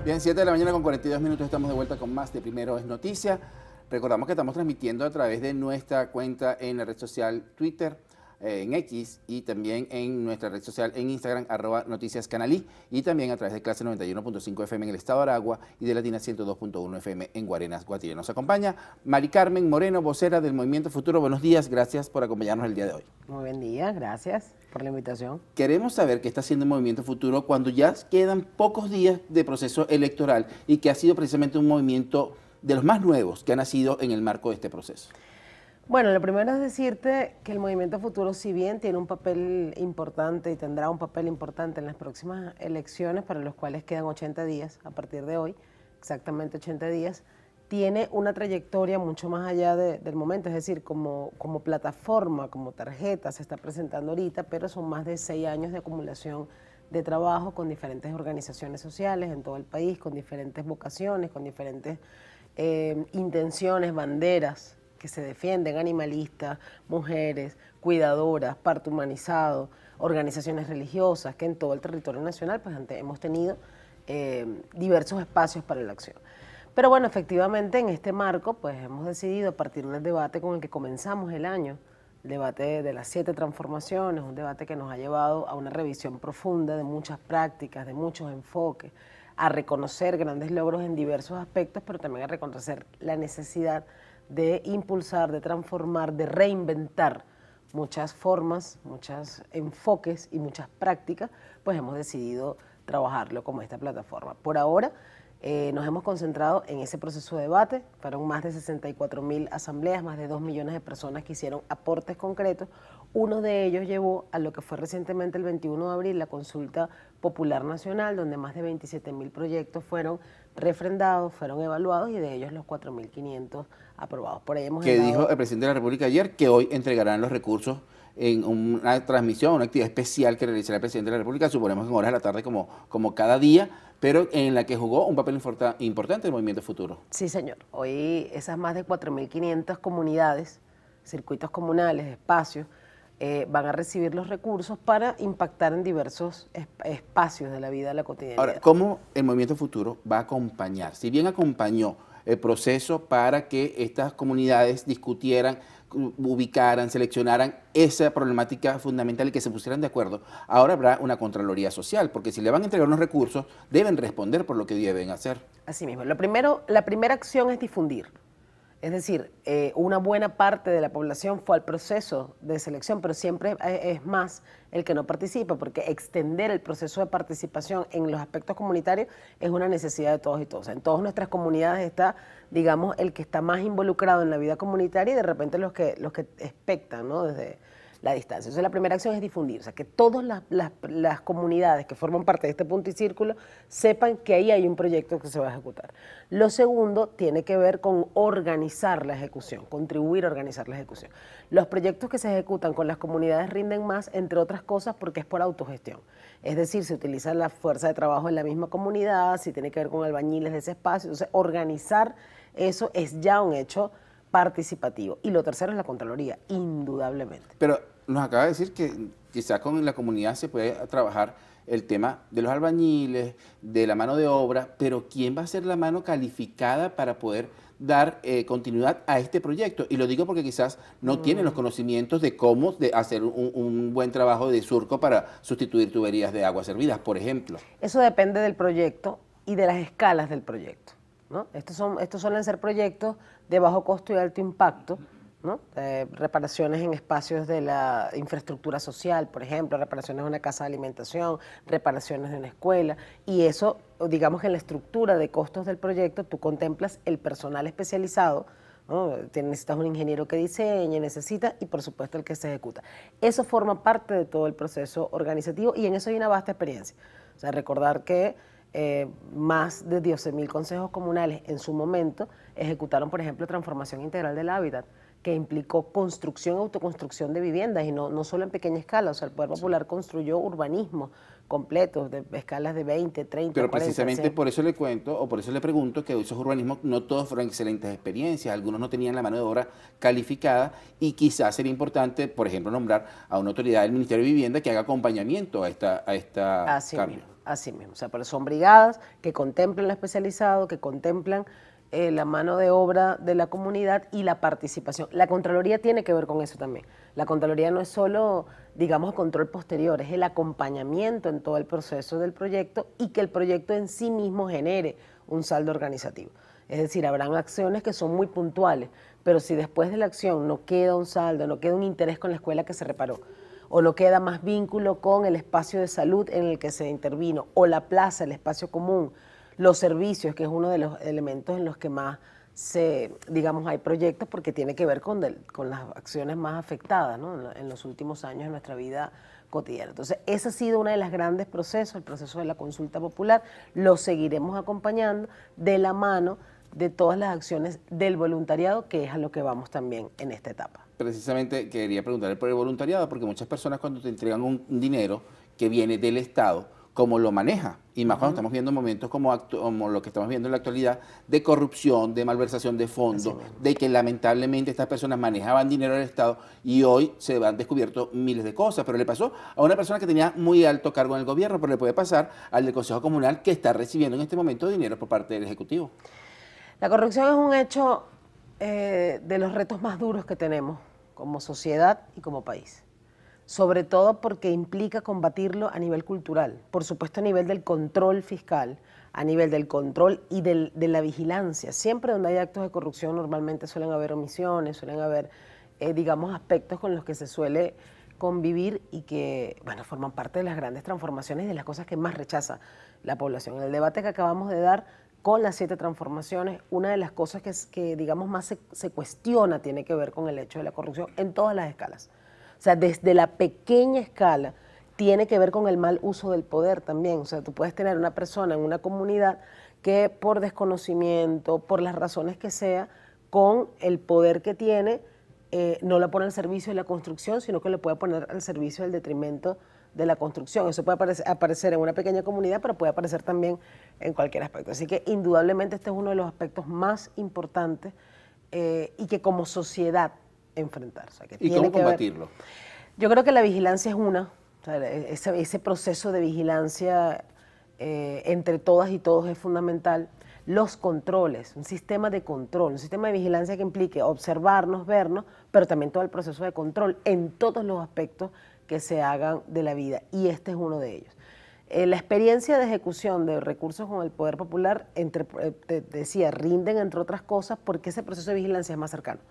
Bien, 7 de la mañana con 42 minutos, estamos de vuelta con más de Primero es Noticia. Recordamos que estamos transmitiendo a través de nuestra cuenta en la red social Twitter, en X, y también en nuestra red social en Instagram, @noticiascanalí, y también a través de Clase 91.5 FM en el estado de Aragua y de Latina 102.1 FM en Guarenas, Guatire. Nos acompaña Mari Carmen Moreno, vocera del Movimiento Futuro. Buenos días, gracias por acompañarnos el día de hoy. Muy buen día, gracias por la invitación. Queremos saber qué está haciendo el Movimiento Futuro cuando ya quedan pocos días de proceso electoral y que ha sido precisamente un movimiento de los más nuevos que ha nacido en el marco de este proceso. Bueno, lo primero es decirte que el Movimiento Futuro, si bien tiene un papel importante y tendrá un papel importante en las próximas elecciones, para los cuales quedan 80 días a partir de hoy, exactamente 80 días, tiene una trayectoria mucho más allá del momento, es decir, como plataforma, como tarjeta, se está presentando ahorita, pero son más de 6 años de acumulación de trabajo con diferentes organizaciones sociales en todo el país, con diferentes vocaciones, con diferentes intenciones, banderas que se defienden, animalistas, mujeres, cuidadoras, parto humanizado, organizaciones religiosas, que en todo el territorio nacional pues hemos tenido diversos espacios para la acción. Pero bueno, efectivamente en este marco pues hemos decidido, a partir del debate con el que comenzamos el año, el debate de las 7 transformaciones, un debate que nos ha llevado a una revisión profunda de muchas prácticas, de muchos enfoques, a reconocer grandes logros en diversos aspectos, pero también a reconocer la necesidad de impulsar, de transformar, de reinventar muchas formas, muchos enfoques y muchas prácticas, pues hemos decidido trabajarlo como esta plataforma. Por ahora nos hemos concentrado en ese proceso de debate, fueron más de 64.000 asambleas, más de 2 millones de personas que hicieron aportes concretos. Uno de ellos llevó a lo que fue recientemente el 21 de abril la consulta popular nacional, donde más de 27.000 proyectos fueron refrendados, fueron evaluados y de ellos los 4.500 aprobados. Por ahí hemos que dijo el presidente de la República ayer que hoy entregarán los recursos en una transmisión, una actividad especial que realizará el presidente de la República, suponemos en horas de la tarde como cada día, pero en la que jugó un papel importante el Movimiento Futuro. Sí, señor. Hoy esas más de 4.500 comunidades, circuitos comunales, espacios, van a recibir los recursos para impactar en diversos espacios de la vida de la cotidianidad. Ahora, ¿cómo el Movimiento Futuro va a acompañar? Si bien acompañó el proceso para que estas comunidades discutieran, ubicaran, seleccionaran esa problemática fundamental y que se pusieran de acuerdo, ahora habrá una Contraloría Social, porque si le van a entregar unos recursos, deben responder por lo que deben hacer. Así mismo. La primera acción es difundir. Es decir, una buena parte de la población fue al proceso de selección, pero siempre es más el que no participa, porque extender el proceso de participación en los aspectos comunitarios es una necesidad de todos y todas. En todas nuestras comunidades está, digamos, el que está más involucrado en la vida comunitaria y de repente los que expectan, ¿no?, desde la distancia. Entonces la primera acción es difundir, o sea, que todas las comunidades que forman parte de este punto y círculo sepan que ahí hay un proyecto que se va a ejecutar. Lo segundo tiene que ver con organizar la ejecución, contribuir a organizar la ejecución. Los proyectos que se ejecutan con las comunidades rinden más, entre otras cosas, porque es por autogestión. Es decir, se utiliza la fuerza de trabajo en la misma comunidad, si tiene que ver con albañiles de ese espacio. Entonces, organizar eso es ya un hecho participativo. Y lo tercero es la Contraloría, indudablemente. Pero nos acaba de decir que quizás con la comunidad se puede trabajar el tema de los albañiles, de la mano de obra, pero ¿quién va a ser la mano calificada para poder dar continuidad a este proyecto? Y lo digo porque quizás no tienen los conocimientos de cómo hacer un buen trabajo de surco para sustituir tuberías de agua servidas, por ejemplo. Eso depende del proyecto y de las escalas del proyecto, ¿no? Estos suelen ser proyectos de bajo costo y alto impacto, ¿no? Reparaciones en espacios de la infraestructura social, por ejemplo, reparaciones de una casa de alimentación, reparaciones de una escuela, y eso, digamos que en la estructura de costos del proyecto tú contemplas el personal especializado, ¿no? Necesitas un ingeniero que diseñe, y por supuesto el que se ejecuta. Eso forma parte de todo el proceso organizativo y en eso hay una vasta experiencia. O sea, recordar que más de 12.000 consejos comunales en su momento ejecutaron, por ejemplo, transformación integral del hábitat, que implicó construcción, autoconstrucción de viviendas y no solo en pequeña escala. O sea, el Poder Popular construyó urbanismo completos de escalas de 20, 30, Pero 40, precisamente 100. por eso le cuento, o por eso le pregunto, que esos urbanismos no todos fueron excelentes experiencias, algunos no tenían la mano de obra calificada y quizás sería importante, por ejemplo, nombrar a una autoridad del Ministerio de Vivienda que haga acompañamiento a esta cambio. así mismo. O sea, pero son brigadas que contemplan lo especializado, que contemplan la mano de obra de la comunidad y la participación. La Contraloría tiene que ver con eso también. La Contraloría no es solo, digamos, control posterior, es el acompañamiento en todo el proceso del proyecto y que el proyecto en sí mismo genere un saldo organizativo. Es decir, habrán acciones que son muy puntuales, pero si después de la acción no queda un saldo, no queda un interés con la escuela que se reparó, o no queda más vínculo con el espacio de salud en el que se intervino, o la plaza, el espacio común, los servicios, que es uno de los elementos en los que más digamos, hay proyectos porque tiene que ver con las acciones más afectadas, ¿no? En los últimos años de nuestra vida cotidiana. Entonces, ese ha sido uno de los grandes procesos, el proceso de la consulta popular. Lo seguiremos acompañando de la mano de todas las acciones del voluntariado, que es a lo que vamos también en esta etapa. Precisamente quería preguntarle por el voluntariado, porque muchas personas cuando te entregan un dinero que viene del Estado, ¿cómo lo maneja? Y más cuando estamos viendo momentos como lo que estamos viendo en la actualidad, de corrupción, de malversación de fondos, de que lamentablemente estas personas manejaban dinero del Estado y hoy se han descubierto miles de cosas. Pero le pasó a una persona que tenía muy alto cargo en el gobierno, pero le puede pasar al del Consejo Comunal que está recibiendo en este momento dinero por parte del Ejecutivo. La corrupción es un hecho de los retos más duros que tenemos como sociedad y como país. Sobre todo porque implica combatirlo a nivel cultural, por supuesto a nivel del control fiscal, a nivel del control y de la vigilancia. Siempre donde hay actos de corrupción normalmente suelen haber omisiones, suelen haber, digamos, aspectos con los que se suele convivir y que, bueno, forman parte de las grandes transformaciones y de las cosas que más rechaza la población. En el debate que acabamos de dar con las 7 transformaciones, una de las cosas que digamos, más se cuestiona tiene que ver con el hecho de la corrupción en todas las escalas. O sea, desde la pequeña escala tiene que ver con el mal uso del poder también. O sea, tú puedes tener una persona en una comunidad que por desconocimiento, por las razones que sea, con el poder que tiene, no la pone al servicio de la construcción, sino que lo puede poner al servicio del detrimento de la construcción. Eso puede aparecer en una pequeña comunidad, pero puede aparecer también en cualquier aspecto. Así que indudablemente este es uno de los aspectos más importantes y que como sociedad enfrentar. O sea, que ¿Y cómo combatirlo? Yo creo que la vigilancia es una, o sea, ese proceso de vigilancia entre todas y todos es fundamental. Los controles, un sistema de control, un sistema de vigilancia que implique observarnos, vernos, pero también todo el proceso de control en todos los aspectos que se hagan de la vida, y este es uno de ellos. La experiencia de ejecución de recursos con el Poder Popular, te decía, rinden entre otras cosas porque ese proceso de vigilancia es más cercano.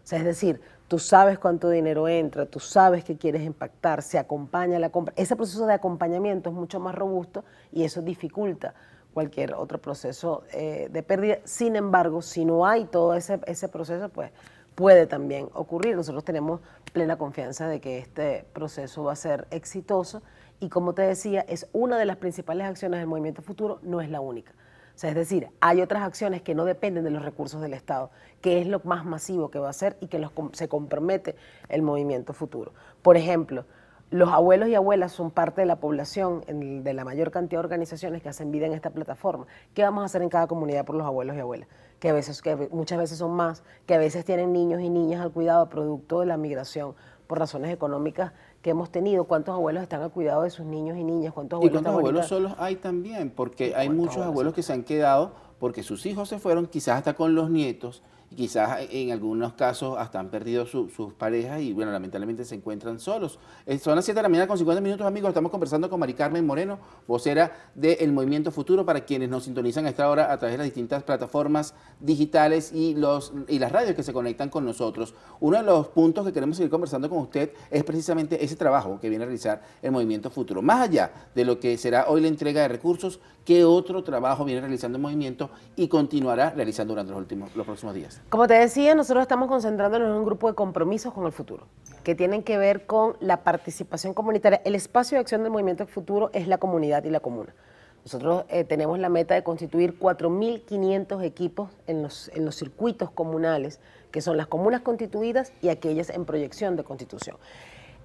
O sea, es decir, tú sabes cuánto dinero entra, tú sabes qué quieres impactar, se acompaña la compra. Ese proceso de acompañamiento es mucho más robusto y eso dificulta cualquier otro proceso de pérdida. Sin embargo, si no hay todo ese proceso, pues puede también ocurrir. Nosotros tenemos plena confianza de que este proceso va a ser exitoso y, como te decía, es una de las principales acciones del Movimiento Futuro, no es la única. O sea, es decir, hay otras acciones que no dependen de los recursos del Estado, que es lo más masivo que va a hacer y que se compromete el Movimiento Futuro. Por ejemplo, los abuelos y abuelas son parte de la población, de la mayor cantidad de organizaciones que hacen vida en esta plataforma. ¿Qué vamos a hacer en cada comunidad por los abuelos y abuelas? Que muchas veces son más, que a veces tienen niños y niñas al cuidado producto de la migración por razones económicas que hemos tenido. ¿Cuántos abuelos están al cuidado de sus niños y niñas? ¿Cuántos abuelos solos hay también? Porque hay muchos abuelos que se han quedado porque sus hijos se fueron, quizás hasta con los nietos, y quizás en algunos casos hasta han perdido sus parejas y, bueno, lamentablemente se encuentran solos. Son las 7 de la mañana con 50 minutos, amigos. Estamos conversando con Mari Carmen Moreno, vocera del Movimiento Futuro, para quienes nos sintonizan a esta hora a través de las distintas plataformas digitales y las radios que se conectan con nosotros. Uno de los puntos que queremos seguir conversando con usted es precisamente ese trabajo que viene a realizar el Movimiento Futuro. Más allá de lo que será hoy la entrega de recursos, ¿qué otro trabajo viene realizando el movimiento y continuará realizando durante los próximos días? Como te decía, nosotros estamos concentrándonos en un grupo de compromisos con el futuro, que tienen que ver con la participación comunitaria. El espacio de acción del Movimiento Futuro es la comunidad y la comuna. Nosotros tenemos la meta de constituir 4.500 equipos en los circuitos comunales, que son las comunas constituidas y aquellas en proyección de constitución.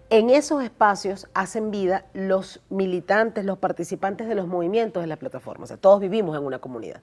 En esos espacios hacen vida los militantes, los participantes de los movimientos de la plataforma. O sea, todos vivimos en una comunidad.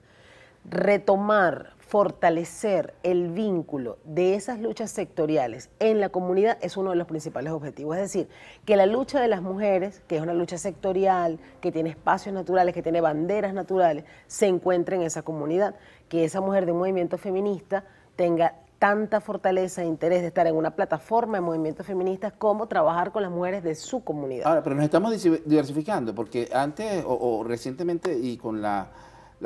retomar, fortalecer el vínculo de esas luchas sectoriales en la comunidad es uno de los principales objetivos. Es decir, que la lucha de las mujeres, que es una lucha sectorial, que tiene espacios naturales, que tiene banderas naturales, se encuentre en esa comunidad. Que esa mujer de un movimiento feminista tenga tanta fortaleza e interés de estar en una plataforma de movimientos feministas como trabajar con las mujeres de su comunidad. Ahora, pero nos estamos diversificando, porque antes o recientemente y con la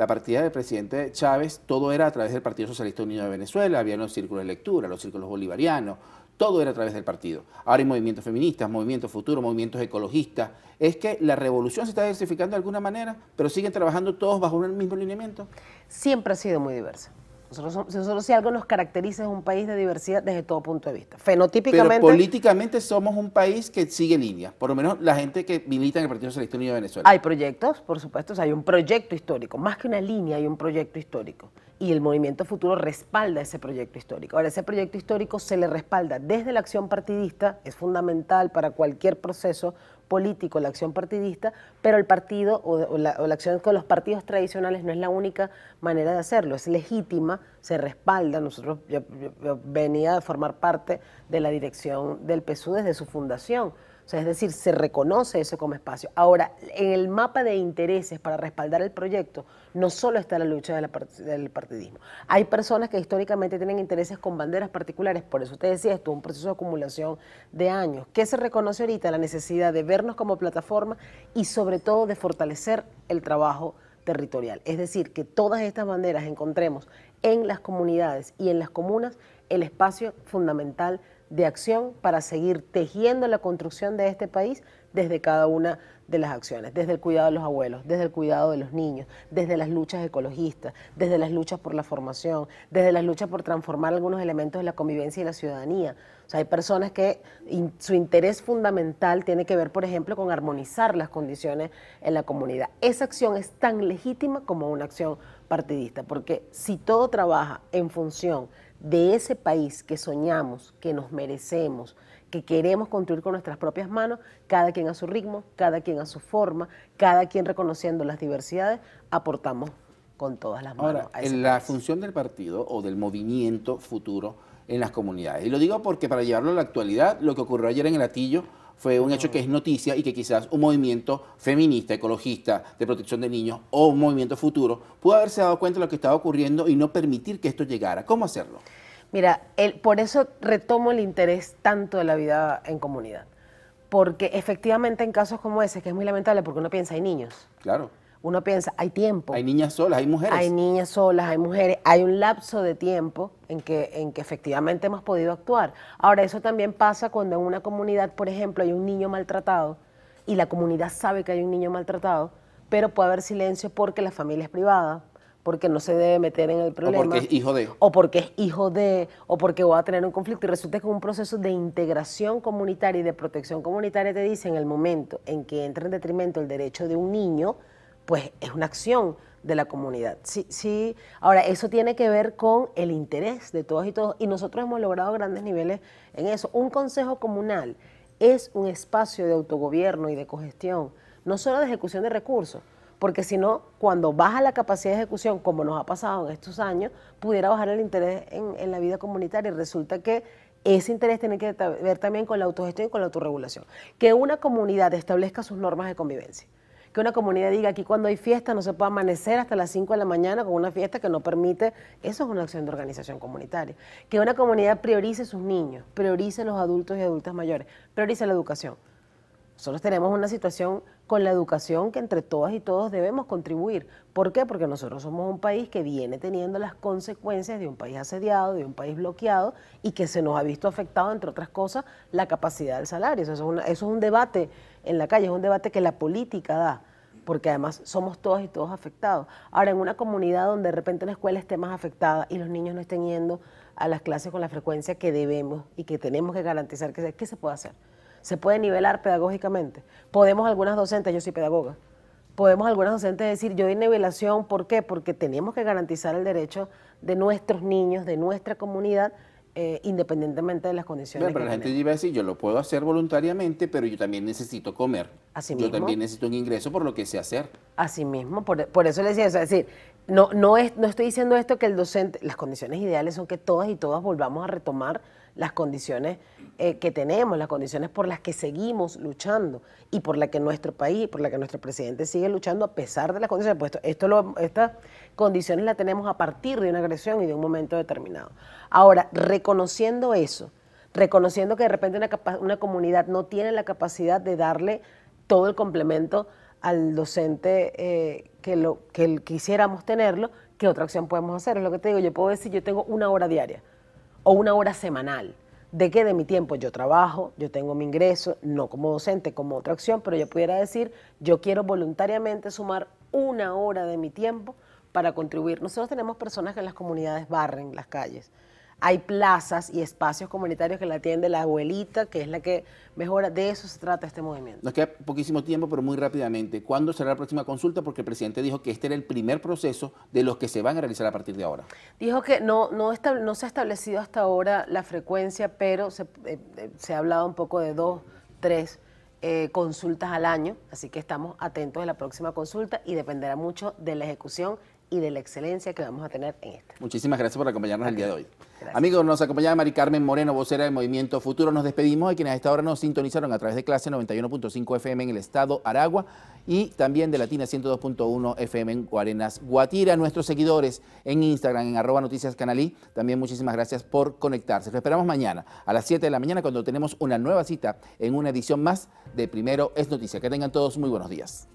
partida del presidente Chávez, todo era a través del Partido Socialista Unido de Venezuela, había los círculos de lectura, los círculos bolivarianos, todo era a través del partido. Ahora hay movimientos feministas, movimientos futuros, movimientos ecologistas. Es que la revolución se está diversificando de alguna manera, pero siguen trabajando todos bajo un mismo lineamiento. Siempre ha sido muy diversa. Nosotros si algo nos caracteriza es un país de diversidad desde todo punto de vista. Fenotípicamente... Pero políticamente somos un país que sigue líneas, por lo menos la gente que milita en el Partido Socialista Unido de Venezuela. Hay proyectos, por supuesto, o sea, hay un proyecto histórico, más que una línea hay un proyecto histórico. Y el Movimiento Futuro respalda ese proyecto histórico. Ahora, ese proyecto histórico se le respalda desde la acción partidista, es fundamental para cualquier proceso político la acción partidista, pero el partido o la acción con los partidos tradicionales no es la única manera de hacerlo, es legítima, se respalda. Yo venía a formar parte de la dirección del PSUV desde su fundación. O sea, es decir, se reconoce eso como espacio. Ahora, en el mapa de intereses para respaldar el proyecto, no solo está la lucha del partidismo. Hay personas que históricamente tienen intereses con banderas particulares, por eso te decía, esto es un proceso de acumulación de años. ¿Qué se reconoce ahorita? La necesidad de vernos como plataforma y sobre todo de fortalecer el trabajo territorial. Es decir, que todas estas banderas encontremos en las comunidades y en las comunas el espacio fundamental de acción para seguir tejiendo la construcción de este país desde cada una de las acciones, desde el cuidado de los abuelos, desde el cuidado de los niños, desde las luchas ecologistas, desde las luchas por la formación, desde las luchas por transformar algunos elementos de la convivencia y la ciudadanía. O sea, hay personas que su interés fundamental tiene que ver, por ejemplo, con armonizar las condiciones en la comunidad. Esa acción es tan legítima como una acción partidista, porque si todo trabaja en función de ese país que soñamos, que nos merecemos, que queremos construir con nuestras propias manos, cada quien a su ritmo, cada quien a su forma, cada quien reconociendo las diversidades, aportamos con todas las manos. Ahora, en la función del partido o del movimiento futuro en las comunidades. Y lo digo porque para llevarlo a la actualidad, lo que ocurrió ayer en el Hatillo fue un hecho que es noticia y que quizás un movimiento feminista, ecologista, de protección de niños o un movimiento futuro pudo haberse dado cuenta de lo que estaba ocurriendo y no permitir que esto llegara. ¿Cómo hacerlo? Mira, por eso retomo el interés tanto de la vida en comunidad, porque efectivamente en casos como ese, que es muy lamentable porque uno piensa, hay niños. Claro. Uno piensa, hay tiempo. Hay niñas solas, hay mujeres. Hay niñas solas, hay mujeres, hay un lapso de tiempo en que efectivamente hemos podido actuar. Ahora, eso también pasa cuando en una comunidad, por ejemplo, hay un niño maltratado y la comunidad sabe que hay un niño maltratado, pero puede haber silencio porque la familia es privada, porque no se debe meter en el problema. O porque es hijo de. O porque es hijo de, o porque va a tener un conflicto. Y resulta que un proceso de integración comunitaria y de protección comunitaria te dice en el momento en que entra en detrimento el derecho de un niño, pues es una acción de la comunidad. Sí. Ahora, eso tiene que ver con el interés de todos y todos, y nosotros hemos logrado grandes niveles en eso. Un consejo comunal es un espacio de autogobierno y de cogestión, no solo de ejecución de recursos, porque si no, cuando baja la capacidad de ejecución, como nos ha pasado en estos años, pudiera bajar el interés en la vida comunitaria, y resulta que ese interés tiene que ver también con la autogestión y con la autorregulación. Que una comunidad establezca sus normas de convivencia. Que una comunidad diga, aquí cuando hay fiesta no se puede amanecer hasta las 5 de la mañana con una fiesta que no permite, eso es una acción de organización comunitaria. Que una comunidad priorice sus niños, priorice los adultos y adultas mayores, priorice la educación. Nosotros tenemos una situación con la educación que entre todas y todos debemos contribuir. ¿Por qué? Porque nosotros somos un país que viene teniendo las consecuencias de un país asediado, de un país bloqueado y que se nos ha visto afectado, entre otras cosas, la capacidad del salario. Eso es un debate en la calle, es un debate que la política da, porque además somos todas y todos afectados. Ahora, en una comunidad donde de repente la escuela esté más afectada y los niños no estén yendo a las clases con la frecuencia que debemos y que tenemos que garantizar que ¿qué se puede hacer? Se puede nivelar pedagógicamente. Podemos algunas docentes, yo soy pedagoga, podemos algunas docentes decir, yo doy nivelación, ¿por qué? Porque tenemos que garantizar el derecho de nuestros niños, de nuestra comunidad, independientemente de las condiciones. Bueno, pero la gente iba a decir, yo lo puedo hacer voluntariamente, pero yo también necesito comer. Así yo mismo. también necesito un ingreso por lo que sé hacer. Así mismo, por eso les decía, es decir, No estoy diciendo esto que el docente, las condiciones ideales son que todas y todas volvamos a retomar las condiciones que tenemos, las condiciones por las que seguimos luchando y por la que nuestro país, por la que nuestro presidente sigue luchando a pesar de las condiciones. Pues estas condiciones las tenemos a partir de una agresión y de un momento determinado. Ahora, reconociendo eso, reconociendo que de repente una comunidad no tiene la capacidad de darle todo el complemento al docente que quisiéramos tenerlo, ¿qué otra acción podemos hacer? Es lo que te digo, yo puedo decir, yo tengo 1 hora diaria o 1 hora semanal. ¿De qué? De mi tiempo. Yo trabajo, yo tengo mi ingreso, no como docente, como otra acción, pero yo pudiera decir, yo quiero voluntariamente sumar 1 hora de mi tiempo para contribuir. Nosotros tenemos personas que en las comunidades barren las calles. Hay plazas y espacios comunitarios que la atiende la abuelita, que es la que mejora. De eso se trata este movimiento. Nos queda poquísimo tiempo, pero muy rápidamente. ¿Cuándo será la próxima consulta? Porque el presidente dijo que este era el primer proceso de los que se van a realizar a partir de ahora. Dijo que no se ha establecido hasta ahora la frecuencia, pero se ha hablado un poco de 2, 3 consultas al año. Así que estamos atentos a la próxima consulta y dependerá mucho de la ejecución y de la excelencia que vamos a tener en esta. Muchísimas gracias por acompañarnos el día de hoy. Gracias. Amigos, nos acompaña Mari Carmen Moreno, vocera del Movimiento Futuro. Nos despedimos de quienes a esta hora nos sintonizaron a través de Clase 91.5 FM en el estado Aragua y también de Latina 102.1 FM en Guarenas, Guatira. Nuestros seguidores en Instagram, en @noticiascanalí, también muchísimas gracias por conectarse. Los esperamos mañana a las 7 de la mañana cuando tenemos una nueva cita en una edición más de Primero es Noticia. Que tengan todos muy buenos días.